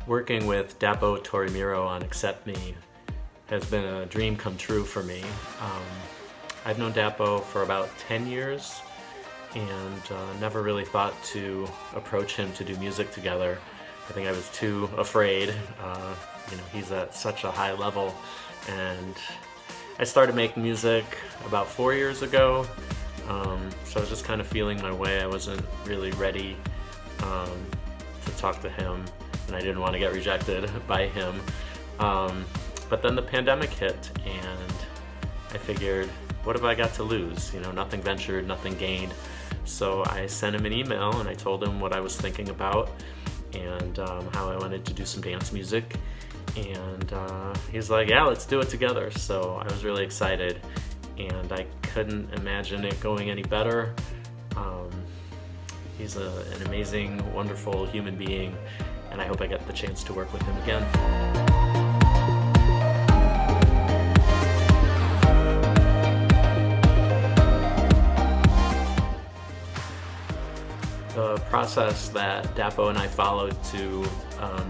Working with Dapo Torimiro on Accept Me has been a dream come true for me. I've known Dapo for about 10 years and never really thought to approach him to do music together. I think I was too afraid. He's at such a high level, and I started making music about 4 years ago, so I was just kind of feeling my way. I wasn't really ready to talk to him, and I didn't want to get rejected by him. But then the pandemic hit, and I figured, what have I got to lose? Nothing ventured, nothing gained. So I sent him an email and I told him what I was thinking about and how I wanted to do some dance music. And he's like, yeah, let's do it together. So I was really excited, and I couldn't imagine it going any better. He's an amazing, wonderful human being, and I hope I get the chance to work with him again. The process that Dapo and I followed to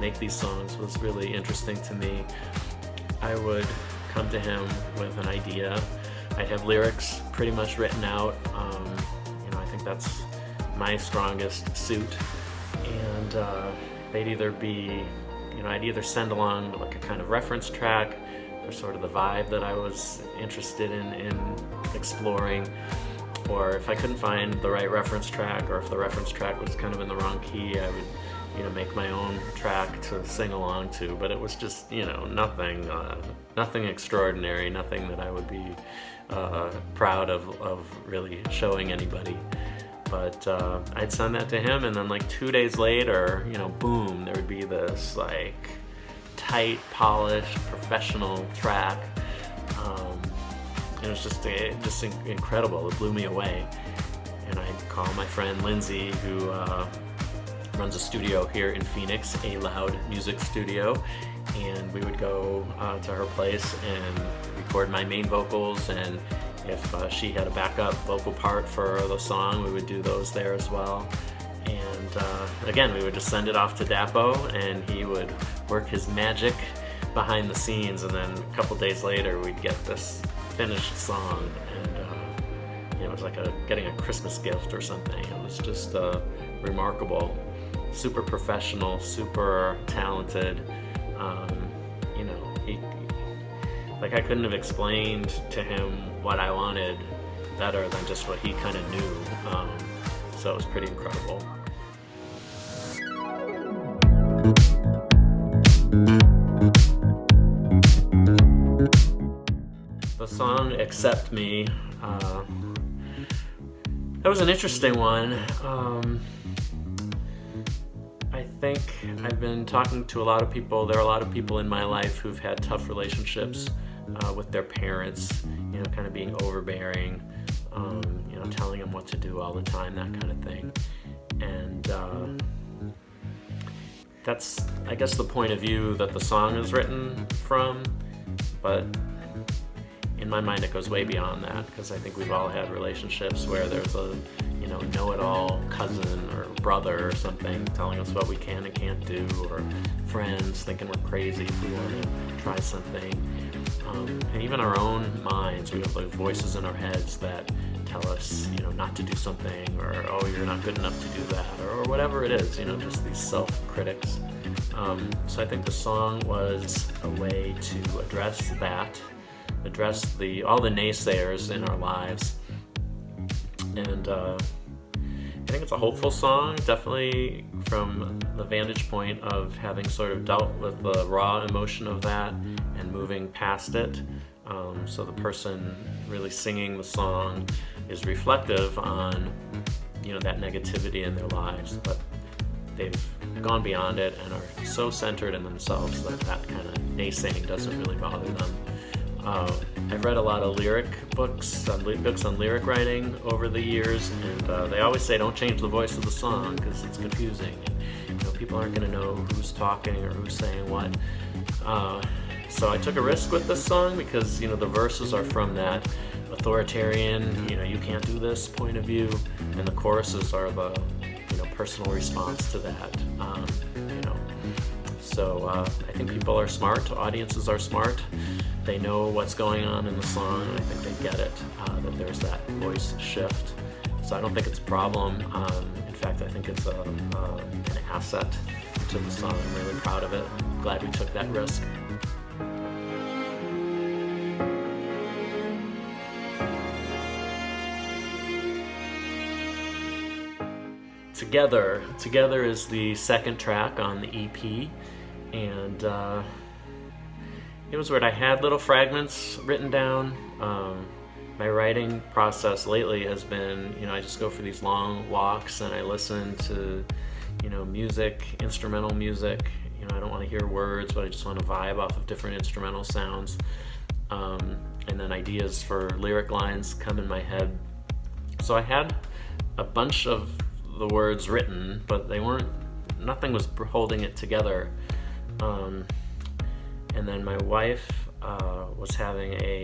make these songs was really interesting to me. I would come to him with an idea. I'd have lyrics pretty much written out. I think that's my strongest suit. And they'd either be, I'd either send along like a kind of reference track for sort of the vibe that I was interested in exploring. Or if I couldn't find the right reference track, or if the reference track was kind of in the wrong key, I would, make my own track to sing along to. But it was just, nothing extraordinary, nothing that I would be proud of really showing anybody. But I'd send that to him, and then like 2 days later, boom, there would be this like tight, polished, professional track. It was just incredible. It blew me away. And I'd call my friend Lindsay, who runs a studio here in Phoenix, A Loud Music Studio, and we would go to her place and record my main vocals, and if she had a backup vocal part for the song, we would do those there as well. And again, we would just send it off to Dapo, and he would work his magic behind the scenes, and then a couple days later we'd get this finished song, and it was like getting a Christmas gift or something. It was just remarkable, super professional, super talented. I couldn't have explained to him what I wanted better than just what he kind of knew. So it was pretty incredible. The song Accept Me, that was an interesting one. I think I've been talking to a lot of people. There are a lot of people in my life who've had tough relationships with their parents, kind of being overbearing, telling them what to do all the time, that kind of thing. And that's, I guess, the point of view that the song is written from, but in my mind it goes way beyond that, because I think we've all had relationships where there's a know-it-all cousin or brother or something telling us what we can and can't do, or friends thinking we're crazy if we want to try something. And even our own minds, we have like voices in our heads that tell us, not to do something, or, oh, you're not good enough to do that, or whatever it is, just these self-critics. So I think the song was a way to address that, address all the naysayers in our lives. And I think it's a hopeful song, definitely from the vantage point of having sort of dealt with the raw emotion of that and moving past it. So the person really singing the song is reflective on, that negativity in their lives, but they've gone beyond it and are so centered in themselves that kind of naysaying doesn't really bother them. I've read a lot of books on lyric writing over the years, and they always say don't change the voice of the song because it's confusing. And, people aren't going to know who's talking or who's saying what. So I took a risk with this song because, the verses are from that authoritarian, you can't do this point of view, and the choruses are the, personal response to that. So I think people are smart, audiences are smart. They know what's going on in the song, and I think they get it, that there's that voice shift. So I don't think it's a problem. In fact, I think it's an asset to the song. I'm really proud of it. Glad we took that risk. Together is the second track on the EP, and it was weird. I had little fragments written down. My writing process lately has been, I just go for these long walks and I listen to, music, instrumental music. I don't want to hear words, but I just want to vibe off of different instrumental sounds. And then ideas for lyric lines come in my head. So I had a bunch of the words written, but nothing was holding it together. And then my wife was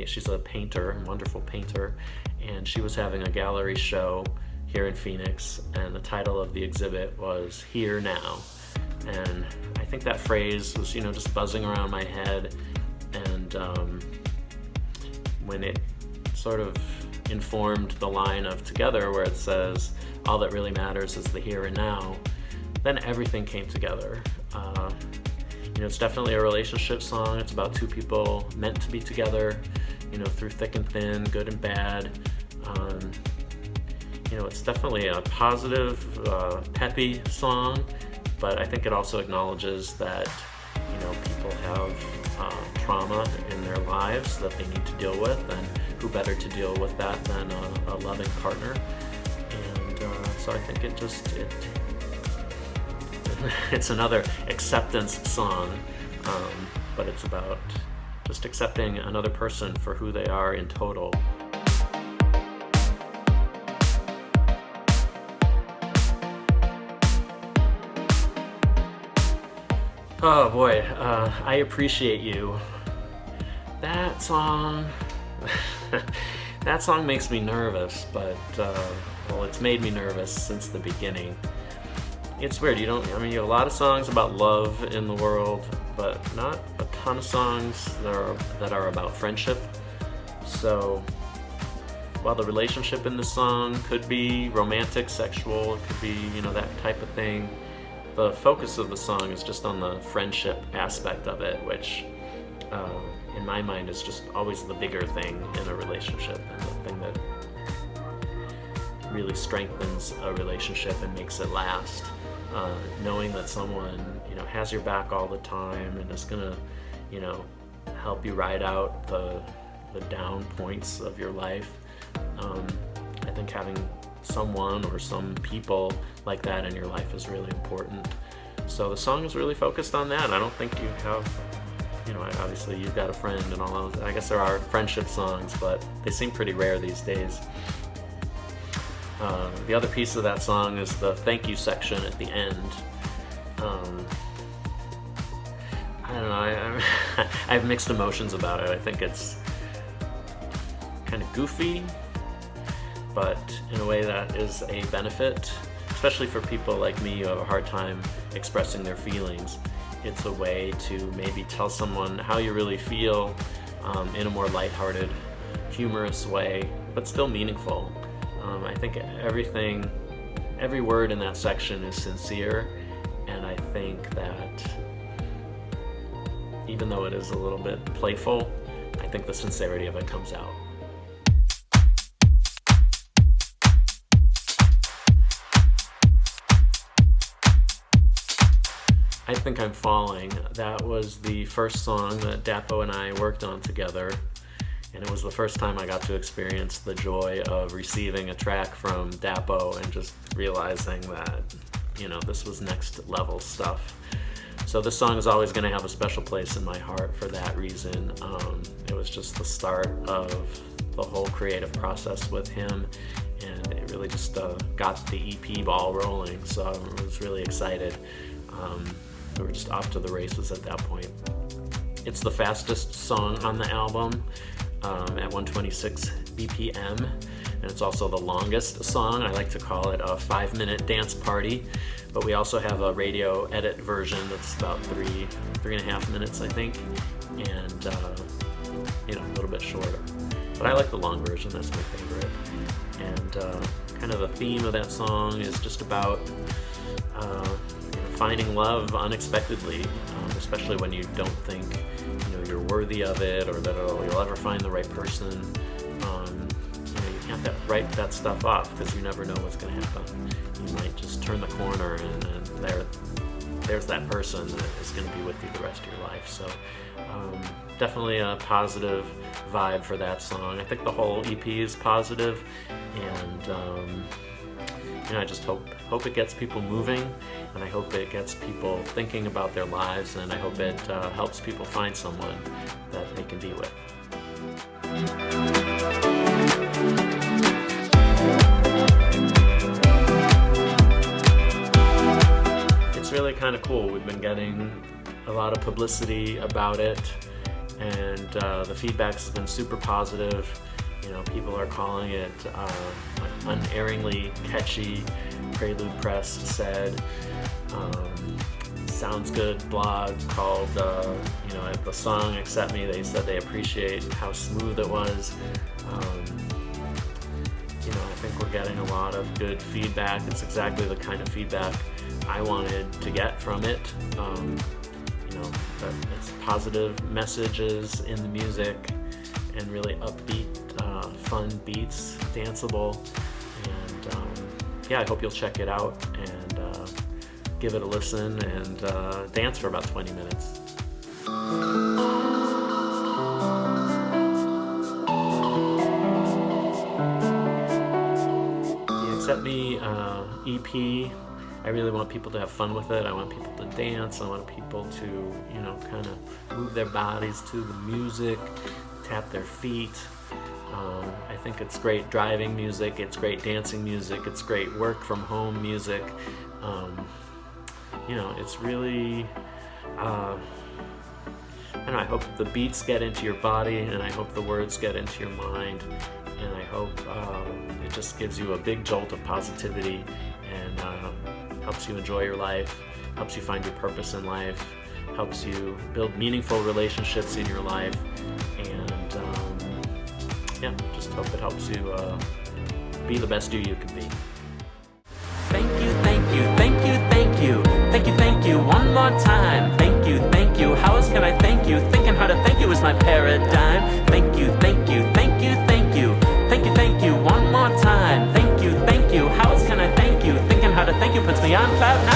she's a painter, a wonderful painter, and she was having a gallery show here in Phoenix, and the title of the exhibit was Here Now. And I think that phrase was, just buzzing around my head, and when it sort of informed the line of Together where it says, all that really matters is the here and now, then everything came together. It's definitely a relationship song. It's about two people meant to be together, through thick and thin, good and bad. It's definitely a positive, peppy song, but I think it also acknowledges that, people have trauma in their lives that they need to deal with, and who better to deal with that than a loving partner. And so I think it's another acceptance song, but it's about just accepting another person for who they are in total. Oh boy, I Appreciate You. That song makes me nervous, but it's made me nervous since the beginning. It's weird, you have a lot of songs about love in the world, but not a ton of songs that are about friendship. So while the relationship in the song could be romantic, sexual, it could be, that type of thing, the focus of the song is just on the friendship aspect of it, which in my mind is just always the bigger thing in a relationship, and the thing that really strengthens a relationship and makes it last. Knowing that someone, has your back all the time and is gonna, help you ride out the down points of your life. I think having someone or some people like that in your life is really important. So the song is really focused on that. I don't think you have, obviously you've got a friend and all those. I guess there are friendship songs, but they seem pretty rare these days. The other piece of that song is the thank you section at the end. I don't know, I have mixed emotions about it. I think it's kind of goofy, but in a way that is a benefit, especially for people like me who have a hard time expressing their feelings. It's a way to maybe tell someone how you really feel in a more lighthearted, humorous way, but still meaningful. I think every word in that section is sincere, and I think that even though it is a little bit playful, I think the sincerity of it comes out. I Think I'm Falling. That was the first song that Dapo and I worked on together, and it was the first time I got to experience the joy of receiving a track from Dapo and just realizing that, this was next level stuff. So this song is always going to have a special place in my heart for that reason. It was just the start of the whole creative process with him, and it really just got the EP ball rolling, so I was really excited. We were just off to the races at that point. It's the fastest song on the album, at 126 BPM, and it's also the longest song. I like to call it a 5-minute dance party, but we also have a radio edit version that's about 3.5 minutes, I think, and a little bit shorter. But I like the long version, that's my favorite. And kind of the theme of that song is just about finding love unexpectedly, especially when you don't think you're worthy of it, or that you'll ever find the right person. You can't write that stuff off, because you never know what's going to happen. You might just turn the corner and there's that person that is going to be with you the rest of your life. So definitely a positive vibe for that song. I think the whole EP is positive, and I just hope it gets people moving, and I hope it gets people thinking about their lives, and I hope it helps people find someone that they can be with. It's really kind of cool. We've been getting a lot of publicity about it, and the feedback has been super positive. People are calling it unerringly catchy. Prelude Press said, Sounds Good blog called, the song Accept Me, they said they appreciate how smooth it was. I think we're getting a lot of good feedback. It's exactly the kind of feedback I wanted to get from it. That it's positive messages in the music, and really upbeat, fun beats, danceable, and I hope you'll check it out and give it a listen and dance for about 20 minutes. The Accept Me EP, I really want people to have fun with it. I want people to dance. I want people to, kind of move their bodies to the music, tap their feet. I think it's great driving music, it's great dancing music, it's great work from home music. It's really, I hope the beats get into your body, and I hope the words get into your mind, and I hope it just gives you a big jolt of positivity, and helps you enjoy your life, helps you find your purpose in life, helps you build meaningful relationships in your life, and just hope it helps you be the best you can be. Thank you, thank you, thank you, thank you, thank you, thank you, one more time. Thank you, thank you, how else can I thank you? Thinking how to thank you is my paradigm. Thank you, thank you, thank you, thank you, thank you, thank you, one more time. Thank you, how else can I thank you? Thinking how to thank you puts me on cloud 9.